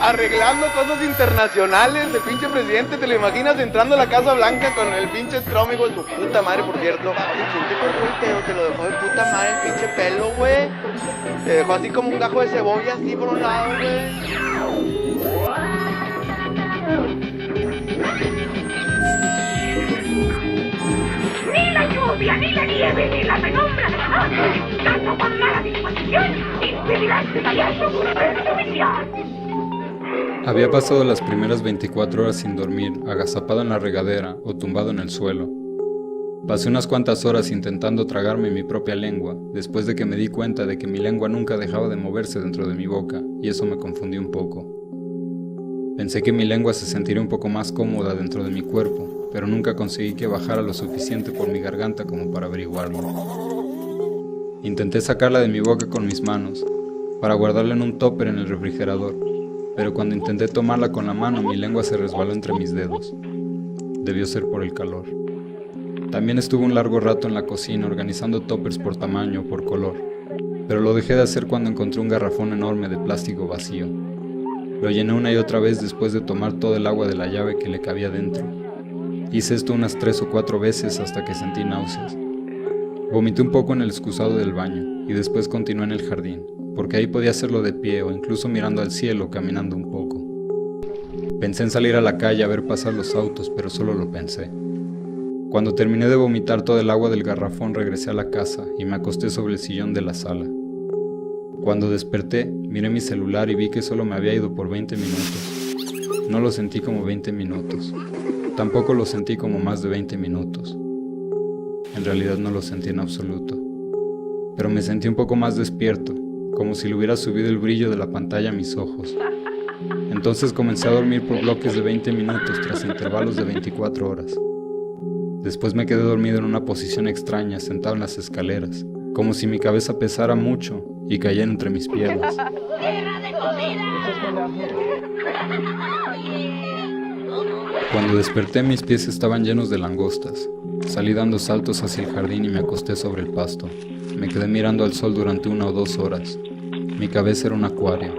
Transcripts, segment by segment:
arreglando cosas internacionales. El pinche presidente, ¿te lo imaginas entrando a la Casa Blanca con el pinche Trump, hijo de su puta madre, por cierto? Oye, ¿quién te cortó el pelo? Te lo dejó de puta madre el pinche pelo, güey. Te dejó así como un gajo de cebolla, así por un lado, güey. Ni la lluvia, ni la nieve, ni la penumbra, tanto con mala disposición, impedirán que vaya su misión. Había pasado las primeras 24 horas sin dormir, agazapado en la regadera o tumbado en el suelo. Pasé unas cuantas horas intentando tragarme mi propia lengua, después de que me di cuenta de que mi lengua nunca dejaba de moverse dentro de mi boca, y eso me confundió un poco. Pensé que mi lengua se sentiría un poco más cómoda dentro de mi cuerpo, pero nunca conseguí que bajara lo suficiente por mi garganta como para averiguarlo. Intenté sacarla de mi boca con mis manos, para guardarla en un tupper en el refrigerador, pero cuando intenté tomarla con la mano mi lengua se resbaló entre mis dedos. Debió ser por el calor. También estuve un largo rato en la cocina organizando toppers por tamaño o por color, pero lo dejé de hacer cuando encontré un garrafón enorme de plástico vacío. Lo llené una y otra vez después de tomar todo el agua de la llave que le cabía dentro. Hice esto unas 3 o 4 veces hasta que sentí náuseas. Vomité un poco en el excusado del baño y después continué en el jardín, porque ahí podía hacerlo de pie o incluso mirando al cielo caminando un poco. Pensé en salir a la calle a ver pasar los autos, pero solo lo pensé. Cuando terminé de vomitar todo el agua del garrafón regresé a la casa y me acosté sobre el sillón de la sala. Cuando desperté, miré mi celular y vi que solo me había ido por 20 minutos. No lo sentí como 20 minutos. Tampoco lo sentí como más de 20 minutos. En realidad no lo sentí en absoluto. Pero me sentí un poco más despierto, como si le hubiera subido el brillo de la pantalla a mis ojos. Entonces comencé a dormir por bloques de 20 minutos tras intervalos de 24 horas. Después me quedé dormido en una posición extraña, sentado en las escaleras, como si mi cabeza pesara mucho y cayera entre mis piernas. Cuando desperté, mis pies estaban llenos de langostas. Salí dando saltos hacia el jardín y me acosté sobre el pasto. Me quedé mirando al sol durante 1 o 2 horas. Mi cabeza era un acuario.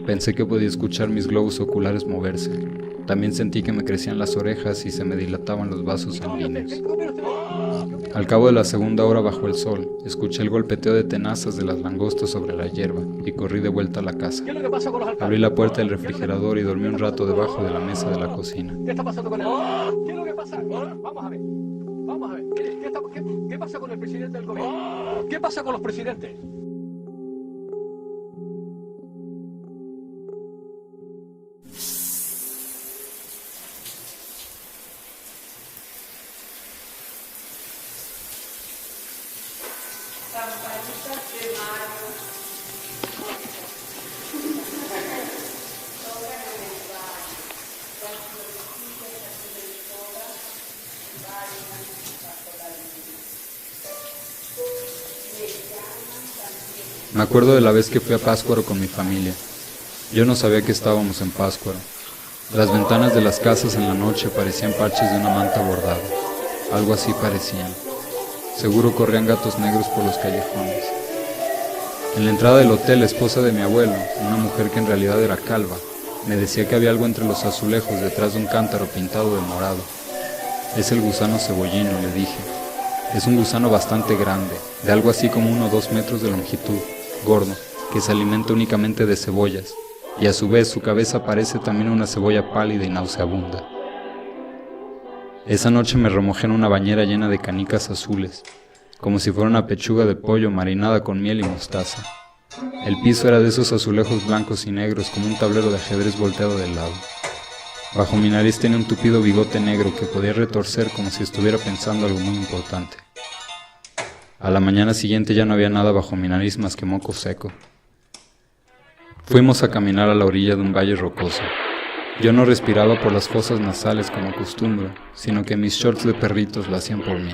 Pensé que podía escuchar mis globos oculares moverse. También sentí que me crecían las orejas y se me dilataban los vasos sanguíneos. Al cabo de la segunda hora bajo el sol, escuché el golpeteo de tenazas de las langostas sobre la hierba y corrí de vuelta a la casa. Abrí la puerta del refrigerador y dormí un rato debajo de la mesa de la cocina. ¿Qué está pasando con él? ¿Qué es lo que pasa? Vamos a ver. Vamos a ver. ¿Qué pasa con el presidente del gobierno? ¿Qué pasa con los presidentes? Me acuerdo de la vez que fui a Pátzcuaro con mi familia. Yo no sabía que estábamos en Pátzcuaro. Las ventanas de las casas en la noche parecían parches de una manta bordada. Algo así parecían. Seguro corrían gatos negros por los callejones. En la entrada del hotel, la esposa de mi abuelo, una mujer que en realidad era calva, me decía que había algo entre los azulejos detrás de un cántaro pintado de morado. Es el gusano cebollino, le dije. Es un gusano bastante grande, de algo así como 1 o 2 metros de longitud, gordo, que se alimenta únicamente de cebollas, y a su vez su cabeza parece también una cebolla pálida y nauseabunda. Esa noche me remojé en una bañera llena de canicas azules, como si fuera una pechuga de pollo marinada con miel y mostaza. El piso era de esos azulejos blancos y negros como un tablero de ajedrez volteado de lado. Bajo mi nariz tenía un tupido bigote negro que podía retorcer como si estuviera pensando algo muy importante. A la mañana siguiente ya no había nada bajo mi nariz más que moco seco. Fuimos a caminar a la orilla de un valle rocoso. Yo no respiraba por las fosas nasales como acostumbro, sino que mis shorts de perritos lo hacían por mí.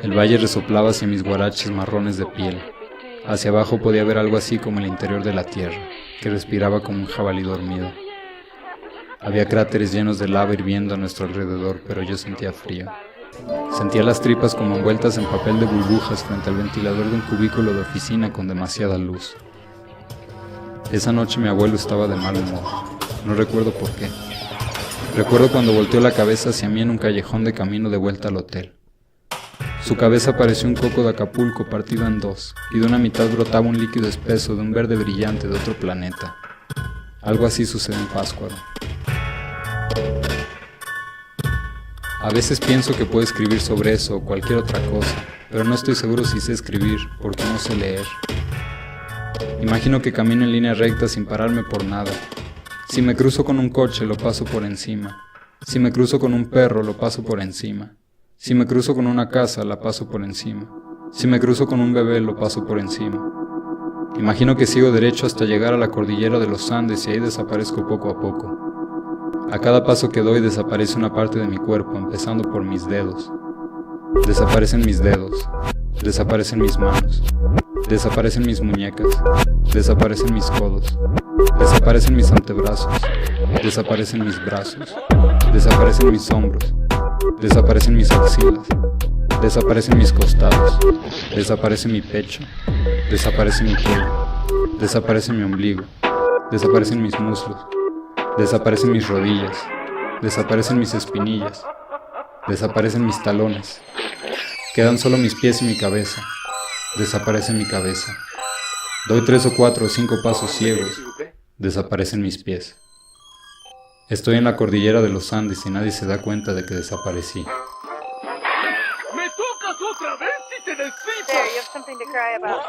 El valle resoplaba hacia mis guaraches marrones de piel. Hacia abajo podía ver algo así como el interior de la tierra, que respiraba como un jabalí dormido. Había cráteres llenos de lava hirviendo a nuestro alrededor, pero yo sentía frío. Sentía las tripas como envueltas en papel de burbujas frente al ventilador de un cubículo de oficina con demasiada luz. Esa noche mi abuelo estaba de mal humor. No recuerdo por qué. Recuerdo cuando volteó la cabeza hacia mí en un callejón de camino de vuelta al hotel. Su cabeza parecía un coco de Acapulco partido en dos, y de una mitad brotaba un líquido espeso de un verde brillante de otro planeta. Algo así sucede en Pátzcuaro. A veces pienso que puedo escribir sobre eso o cualquier otra cosa, pero no estoy seguro si sé escribir, porque no sé leer. Imagino que camino en línea recta sin pararme por nada. Si me cruzo con un coche, lo paso por encima. Si me cruzo con un perro, lo paso por encima. Si me cruzo con una casa, la paso por encima. Si me cruzo con un bebé, lo paso por encima. Imagino que sigo derecho hasta llegar a la cordillera de los Andes y ahí desaparezco poco a poco. A cada paso que doy desaparece una parte de mi cuerpo, empezando por mis dedos. Desaparecen mis dedos, desaparecen mis manos, desaparecen mis muñecas, desaparecen mis codos, desaparecen mis antebrazos, desaparecen mis brazos, desaparecen mis hombros, desaparecen mis axilas, desaparecen mis costados, desaparece mi pecho, desaparece mi cuello, desaparece mi ombligo, desaparecen mis muslos, desaparecen mis rodillas, desaparecen mis espinillas, desaparecen mis talones, quedan solo mis pies y mi cabeza, desaparece mi cabeza. Doy 3 o 4 o 5 pasos ciegos, desaparecen mis pies. Estoy en la cordillera de los Andes y nadie se da cuenta de que desaparecí. ¡Me tocas otra vez y te despido! There, you have something to cry about.